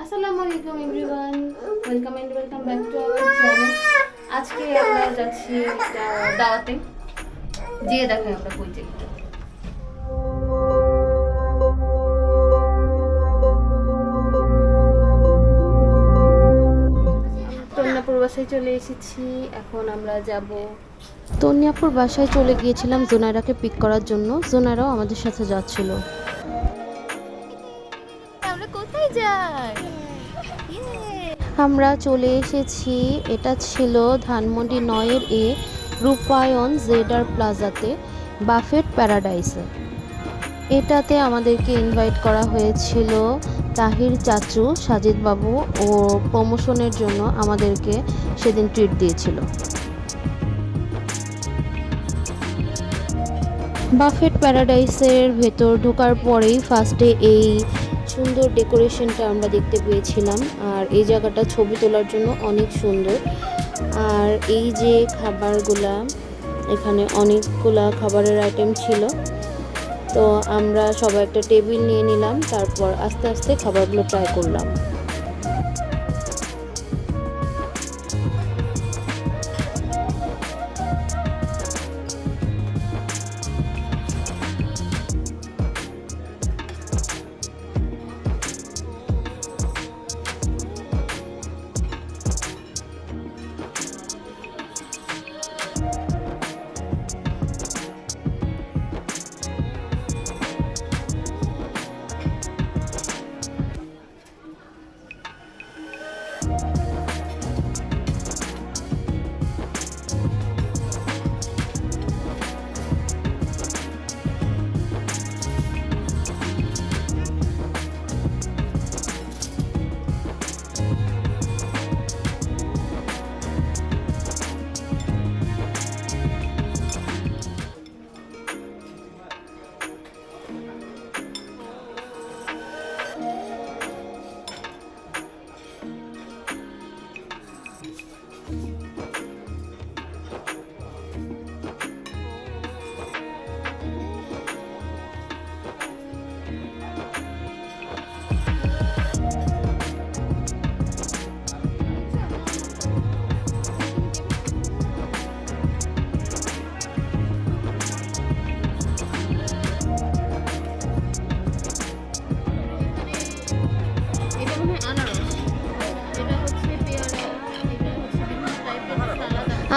আসসালামু আলাইকুম everyone, welcome back to our channel. আজকে আমরা যাচ্ছি দাওয়াতে, যেয়ে দেখাই আমরা কই যাই। তন্যাপুর বাসায় চলে এসেছি, এখন আমরা যাব। তন্যাপুর বাসায় চলে গিয়েছিলাম জোনাইরাকে পিক করার জন্য। জোনাইরাও আমাদের সাথে যাচ্ছিল। আমরা কোথায় যাই? আমরা চলে এসেছি, এটা ছিল ধানমন্ডি 9-এ রূপায়ণ জেডার প্লাজাতে, বাফেট প্যারাডাইসে। এটাতে আমাদেরকে ইনভাইট করা হয়েছিল তাহির চাচু, সাজিদ বাবু ও প্রমোশনের জন্য আমাদেরকে সেদিন ট্রিট দিয়েছিল। বাফেট প্যারাডাইসের ভেতর ঢোকার পরেই ফার্স্টে এই সুন্দর ডেকোরেশনটা আমরা দেখতে পেয়েছিলাম। আর এই জায়গাটা ছবি তোলার জন্য অনেক সুন্দর। আর এই যে খাবারগুলা, এখানে অনেকগুলা খাবারের আইটেম ছিল। তো আমরা সবাই একটা টেবিল নিয়ে নিলাম, তারপর আস্তে আস্তে খাবারগুলো ট্রাই করলাম।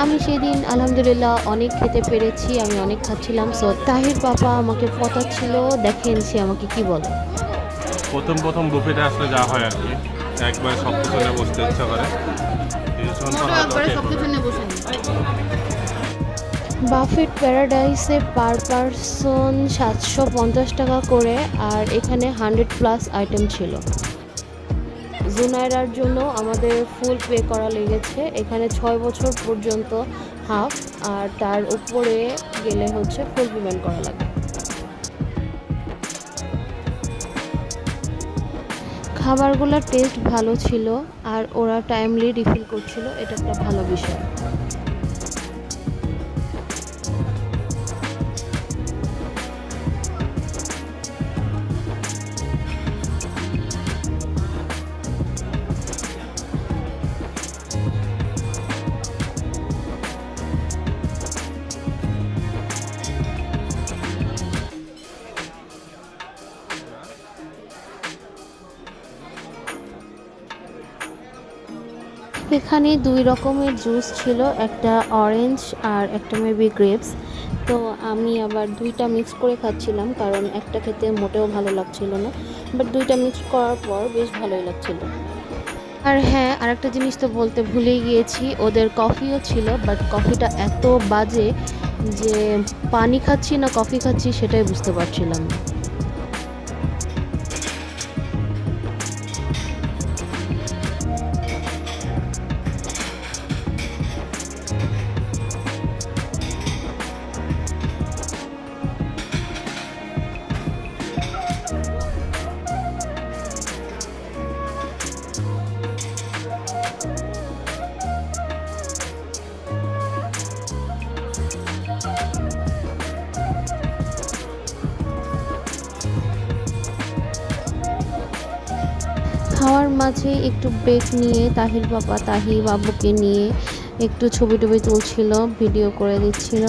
আমি সেদিন আলহামদুলিল্লাহ অনেক খেতে পেরেছি, আমি অনেক খাচ্ছিলাম। সো তাহির বাবা আমাকে পটাচ্ছিল, দেখেন সে আমাকে কি বলে। প্রথম বুফেতে আসলে যা হয় আর কি, একবার সব কিছু নিয়ে বসতে ইচ্ছা করে। বাফেট প্যারাডাইসে পার পারসন 750 টাকা করে, আর এখানে 100+ আইটেম ছিল। জুনাইরার জন্য আমাদের ফুল পে করা লেগেছে। এখানে 6 বছর পর্যন্ত হাফ, আর তার উপরে গেলে হচ্ছে ফুল পেমেন্ট করা লাগে। খাবারগুলোর টেস্ট ভালো ছিল, আর ওরা টাইমলি রিফিল করছিল, এটা একটা ভালো বিষয়। এখানে 2 রকমের জুস ছিল, একটা অরেঞ্জ আর একটা মেবি গ্রেপস। তো আমি আবার 2টা মিক্স করে খাচ্ছিলাম, কারণ একটা খেতে মোটেও ভালো লাগছিল না, বাট 2টা মিক্স করার পর বেশ ভালোই লাগছিল। আর হ্যাঁ, আরেকটা জিনিস তো বলতে ভুলেই গিয়েছি, ওদের কফিও ছিল, বাট কফিটা এত বাজে যে পানি খাচ্ছি না কফি খাচ্ছি সেটাই বুঝতে পারছিলাম না। মাঝে একটু ব্রেক নিয়ে তাহির বাবা তাহি বাবুকে নিয়ে একটু ছবি টবি তুলছিল, ভিডিও করে দিচ্ছিল।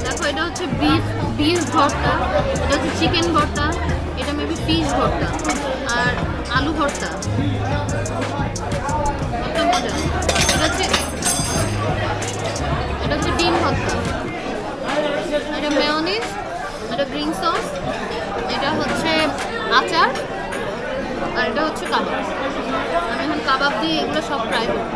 দেখো এটা হচ্ছে বিফ ভর্তা, এটা হচ্ছে চিকেন ভর্তা, এটা মেবি ফিশ ভর্তা আর আলু ভর্তা, একটা মজা। এটা হচ্ছে ডিম ভর্তা, এটা মেয়োনিজ, এটা গ্রিন সস, এটা হচ্ছে আচার, আর এটা হচ্ছে কাবাব। আমি এখন কাবাব দিয়ে এগুলো সব ট্রাই করব।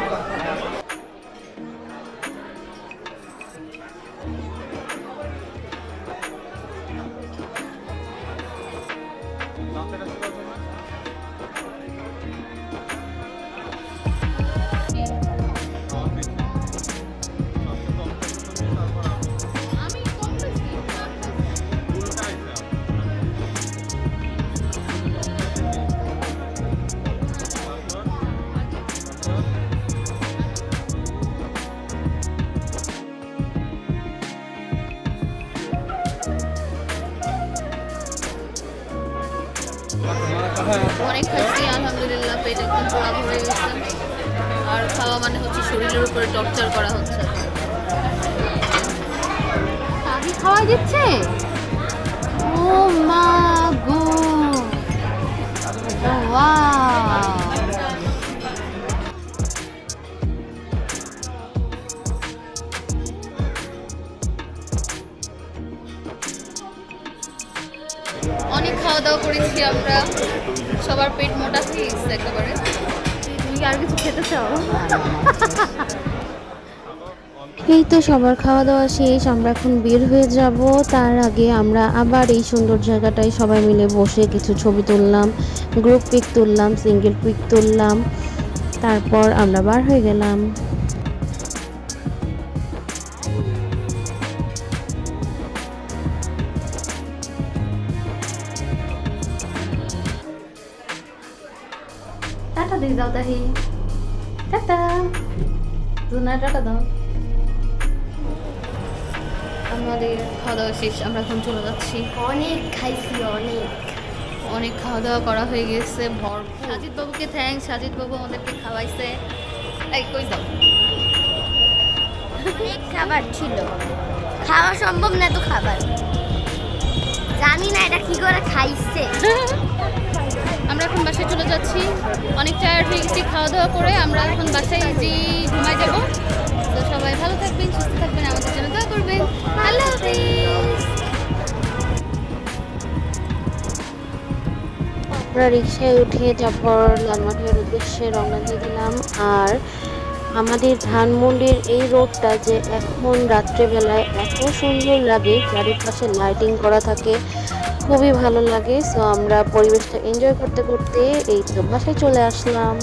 অনেক খাচ্ছি আলহামদুলিল্লাহ, পেট একদম পুরা ভরে গেছে। আর খাওয়া মানে হচ্ছে শরীরের উপরে টর্চার করা হচ্ছে। আগে খাওয়া দিচ্ছে, ও মা গো, ওয়াও। অনেক খাওয়া দাওয়া করেছি আমরা, সবার পেট মোটা হয়ে গেছে একেবারে। তুমি কি আর কিছু খেতে চাও? এই তো সবার খাওয়া দাওয়া শেষ, আমরা এখন বের হয়ে যাব। তার আগে আমরা আবার এই সুন্দর জায়গাটায় সবাই মিলে বসে কিছু ছবি তুললাম, গ্রুপ পিক তুললাম, সিঙ্গেল পিক তুললাম, তারপর আমরা বার হয়ে গেলাম। টাটা দিয়ে দাও তাহি, টাটা। দুনা টাটা দাও। আমাদের খাওয়া দাওয়া শেষ, আমরা এখন চলে যাচ্ছি। অনেক খাইছি, অনেক অনেক খাওয়া দাওয়া করা হয়ে গেছে ভরপুর। সাজিদ বাবুকে থ্যাঙ্কস, সাজিদ বাবু আমাদেরকে খাওয়াইছে। এই কই যাও? অনেক খাবার ছিল, খাওয়া সম্ভব না তো খাবার, জানি না এটা কি করে খাইছে। আমরা এখন বাসায় চলে যাচ্ছি, অনেক টায়ার্ড হয়ে গেছি খাওয়া দাওয়া করে। আমরা এখন বাসায় যে ঘুমাই যাবো। তো সবাই ভালো থাকবেন, সুস্থ থাকবেন, আমাদের জন্য দোয়া করবেন। আল্লাহ হাফেজ। আমরা রিক্সায় উঠে তারপর লালমাটিয়ার উদ্দেশ্যে রওনা দিয়ে দিলাম। আর আমাদের ধানমন্ডির এই রোডটা যে এখন রাত্রেবেলায় এত সুন্দর লাগে, চারিপাশে লাইটিং করা থাকে, খুবই ভালো লাগে। সো আমরা পরিবেশটা এনজয় করতে করতে এই তো বাসায় চলে আসলাম।